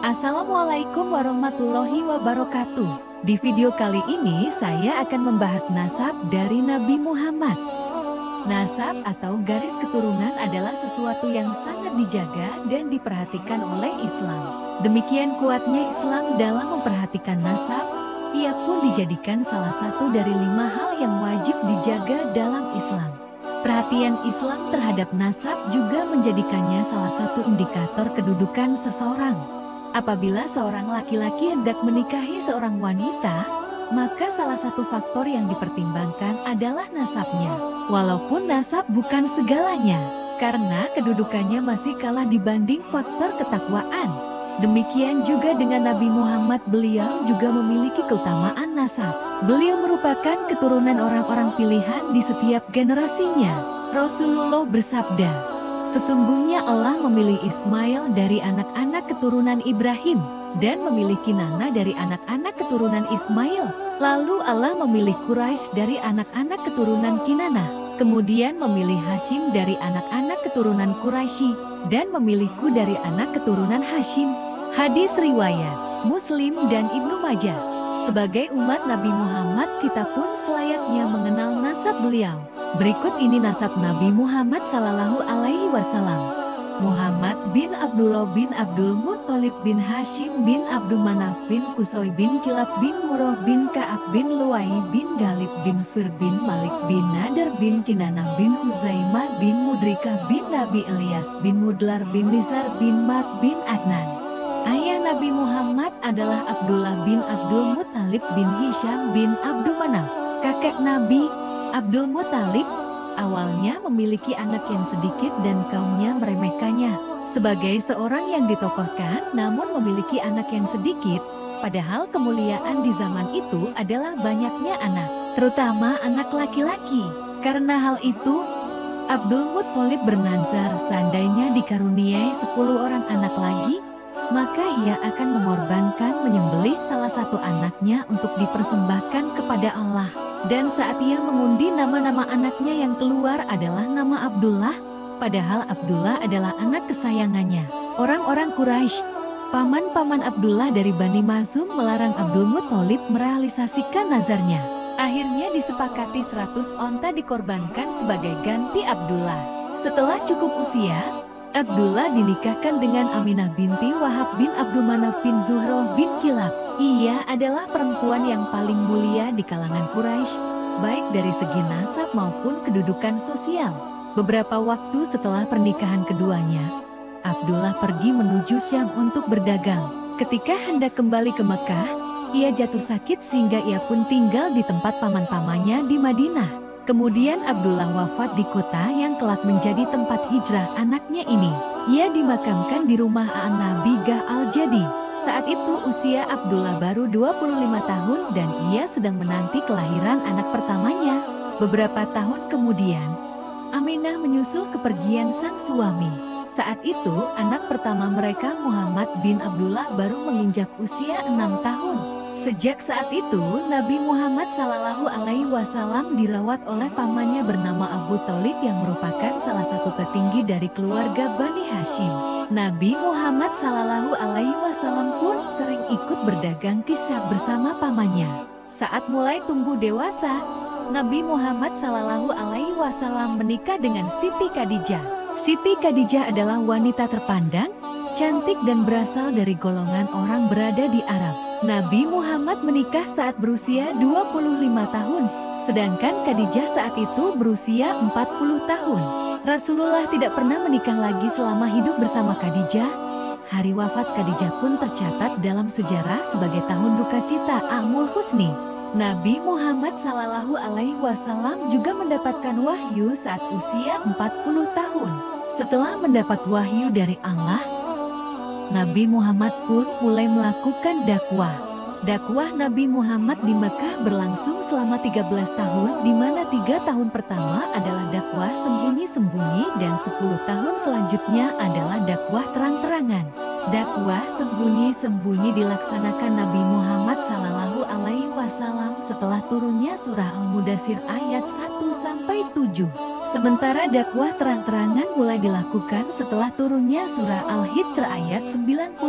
Assalamualaikum warahmatullahi wabarakatuh. Di video kali ini saya akan membahas nasab dari Nabi Muhammad. Nasab atau garis keturunan adalah sesuatu yang sangat dijaga dan diperhatikan oleh Islam. Demikian kuatnya Islam dalam memperhatikan nasab, ia pun dijadikan salah satu dari 5 hal yang wajib dijaga dalam Islam. Perhatian Islam terhadap nasab juga menjadikannya salah satu indikator kedudukan seseorang. Apabila seorang laki-laki hendak menikahi seorang wanita, maka salah satu faktor yang dipertimbangkan adalah nasabnya. Walaupun nasab bukan segalanya, karena kedudukannya masih kalah dibanding faktor ketakwaan. Demikian juga dengan Nabi Muhammad, beliau juga memiliki keutamaan nasab. Beliau merupakan keturunan orang-orang pilihan di setiap generasinya. Rasulullah bersabda, "Sesungguhnya Allah memilih Ismail dari anak-anak keturunan Ibrahim dan memilih Kinana dari anak-anak keturunan Ismail. Lalu Allah memilih Quraisy dari anak-anak keturunan Kinana, kemudian memilih Hashim dari anak-anak keturunan Quraisy dan memilihku dari anak keturunan Hashim." Hadis riwayat Muslim dan Ibnu Majah. Sebagai umat Nabi Muhammad, kita pun selayaknya mengenal nasab beliau. Berikut ini nasab Nabi Muhammad Sallallahu Alaihi Wasallam. Muhammad bin Abdullah bin Abdul Muttalib bin Hashim bin Abdul Manaf bin Qusay bin Kilab bin Murrah bin Ka'ab bin Luwai bin Galib bin Fir bin Malik bin Nadar bin Kinana bin Huzaimah bin Mudrikah bin Nabi Ilyas bin Mudlar bin Nizar bin Mat bin Adnan. Ayah Nabi Muhammad adalah Abdullah bin Abdul Muttalib bin Hisham bin Abdul Manaf. Kakek Nabi, Abdul Muttalib, awalnya memiliki anak yang sedikit dan kaumnya meremehkannya. Sebagai seorang yang ditokohkan namun memiliki anak yang sedikit, padahal kemuliaan di zaman itu adalah banyaknya anak, terutama anak laki-laki. Karena hal itu, Abdul Muttalib bernazar seandainya dikaruniai 10 orang anak lagi, maka ia akan mengorbankan menyembelih salah satu anaknya untuk dipersembahkan kepada Allah. Dan saat ia mengundi nama-nama anaknya yang keluar adalah nama Abdullah, padahal Abdullah adalah anak kesayangannya. Orang-orang Quraisy, paman-paman Abdullah dari Bani Makhzum, melarang Abdul Muttalib merealisasikan nazarnya. Akhirnya disepakati 100 onta dikorbankan sebagai ganti Abdullah. Setelah cukup usia, Abdullah dinikahkan dengan Aminah binti Wahab bin Abdul Manaf bin Zuhroh bin Kilab. Ia adalah perempuan yang paling mulia di kalangan Quraisy, baik dari segi nasab maupun kedudukan sosial. Beberapa waktu setelah pernikahan keduanya, Abdullah pergi menuju Syam untuk berdagang. Ketika hendak kembali ke Mekah, ia jatuh sakit sehingga ia pun tinggal di tempat paman-pamannya di Madinah. Kemudian Abdullah wafat di kota yang kelak menjadi tempat hijrah anaknya ini. Ia dimakamkan di rumah An-Nabi Gah Al-Jadi. Saat itu usia Abdullah baru 25 tahun dan ia sedang menanti kelahiran anak pertamanya. Beberapa tahun kemudian, Aminah menyusul kepergian sang suami. Saat itu anak pertama mereka, Muhammad bin Abdullah, baru menginjak usia 6 tahun. Sejak saat itu, Nabi Muhammad Sallallahu Alaihi Wasallam dirawat oleh pamannya bernama Abu Thalib yang merupakan salah satu petinggi dari keluarga Bani Hashim. Nabi Muhammad Sallallahu Alaihi Wasallam pun sering ikut berdagang kisah bersama pamannya. Saat mulai tumbuh dewasa, Nabi Muhammad Sallallahu Alaihi Wasallam menikah dengan Siti Khadijah. Siti Khadijah adalah wanita terpandang, cantik dan berasal dari golongan orang berada di Arab. Nabi Muhammad menikah saat berusia 25 tahun, sedangkan Khadijah saat itu berusia 40 tahun. Rasulullah tidak pernah menikah lagi selama hidup bersama Khadijah. Hari wafat Khadijah pun tercatat dalam sejarah sebagai tahun duka cita Amul Husni. Nabi Muhammad Sallallahu Alaihi Wasallam juga mendapatkan wahyu saat usia 40 tahun. Setelah mendapat wahyu dari Allah, Nabi Muhammad pun mulai melakukan dakwah. Dakwah Nabi Muhammad di Mekah berlangsung selama 13 tahun, di mana 3 tahun pertama adalah dakwah sembunyi-sembunyi dan 10 tahun selanjutnya adalah dakwah terang-terangan. Dakwah sembunyi-sembunyi dilaksanakan Nabi Muhammad Sallallahu Alaihi Wasallam setelah turunnya surah Al-Mudaththir ayat 1-7. Sementara dakwah terang-terangan mulai dilakukan setelah turunnya surah Al-Hijr ayat 94-95.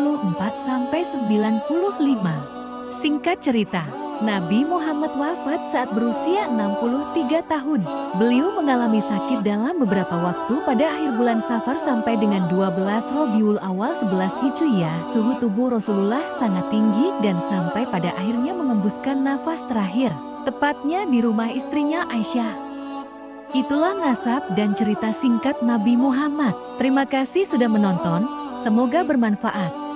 Singkat cerita, Nabi Muhammad wafat saat berusia 63 tahun. Beliau mengalami sakit dalam beberapa waktu pada akhir bulan Safar sampai dengan 12 Rabiul Awal 11 Hijriyah. Suhu tubuh Rasulullah sangat tinggi dan sampai pada akhirnya mengembuskan nafas terakhir, tepatnya di rumah istrinya Aisyah. Itulah nasab dan cerita singkat Nabi Muhammad. Terima kasih sudah menonton, semoga bermanfaat.